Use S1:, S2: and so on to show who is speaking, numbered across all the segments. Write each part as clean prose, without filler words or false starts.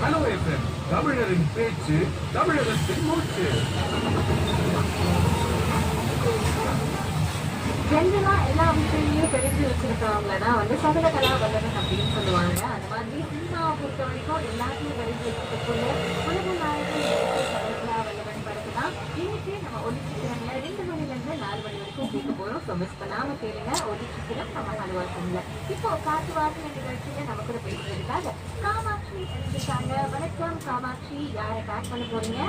S1: Hello FM, தமிழரின் பேச்சு, தமிழகத்தின் மூச்சு.
S2: ஜென்ரலா எல்லா விஷயங்களையும் தெரிஞ்சு வச்சிருக்கவங்கள தான் வந்து சகல கலா வல்லவன் அப்படின்னு சொல்லுவாங்க. அந்த மாதிரி சினிமாவை பொறுத்த வரைக்கும் எல்லாத்தையும் தெரிஞ்சு வச்சுக்கக்குள்ள உலக நாயகன் சகல கலா வல்லவன் படத்து தான் இன்னைக்கு நம்ம ஒளிச்சித்திரம்ல 2 மணிலேருந்து 4 மணி வரைக்கும் கேட்க போறோம். ஸோ மிஸ் பண்ணாம கேளுங்க. ஒளிச்சித்திரம் நம்ம அலுவலகம்ல இப்போ காட்டு வார்த்தை நிகழ்ச்சியில நம்ம கூட பேசுறதுக்காக காமாட்சி இருந்துட்டாங்க. வணக்கம் காமாட்சி, யாரை பேக் பண்ண போறீங்க?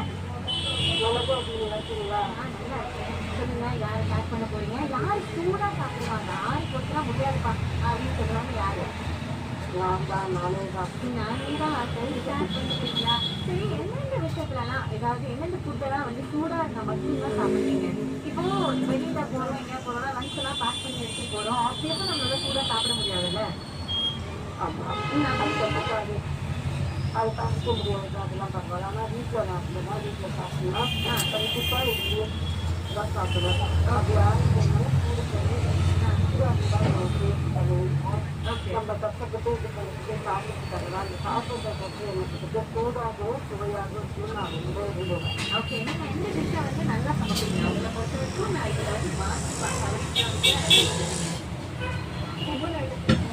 S2: நல்லா இருக்கேன். சொல்லுங்க, யாரை பேக் பண்ண போறீங்க? யாரு சூடா சாப்பிடுவாங்க, ஆறு போட்டுனா முடியாதுப்பா அப்படின்னு சொல்லுவாங்க யாரு? நானேதான். சரி, பேக் பண்ணிட்டீங்களா? சரி, எந்தெந்த விஷயத்துலலாம் ஏதாவது எந்தெந்த ஃபுட்டெல்லாம் வந்து சூடா இருந்தா மட்டும்தான் சாப்பிடுவீங்க? இப்போ வெளியில போறோம், எங்கேயா போறோம்னா லஞ்ச் எல்லாம் பேக் பண்ணி எடுத்துட்டு போறோம். அப்பயும் நம்மளால சூடா சாப்பிட முடியாதுல்ல?
S3: அது பார்க்க முடியாது, அதெல்லாம் பரவாயில்ல. ஆனால் வீட்டில் நான் அப்படின்னா வீட்டில் சாப்பிட்னா கண்டிப்பாக இட்லி தான் சாப்பிடுவேன். அப்படி ஆரம்பிச்சோம்னா சூடு பண்ணி நம்ம கஷ்டப்பட்டு இது பண்ணிட்டு சாப்பிட்டு தரலாம். அந்த சாப்பிட்றத பற்றி எனக்கு கொஞ்சம் சூடாகவும் சுவையாகவும் இருக்குன்னு நான் ரொம்ப விரும்புவேன்.
S2: ஓகே, நீங்க எந்த டிஷ்ஷை வந்து நல்லா சமைப்பீங்க? உங்களை பொறுத்த வரைக்கும் நான் இதை வந்து மாற்றி
S3: ஒவ்வொரு இடத்துலையும்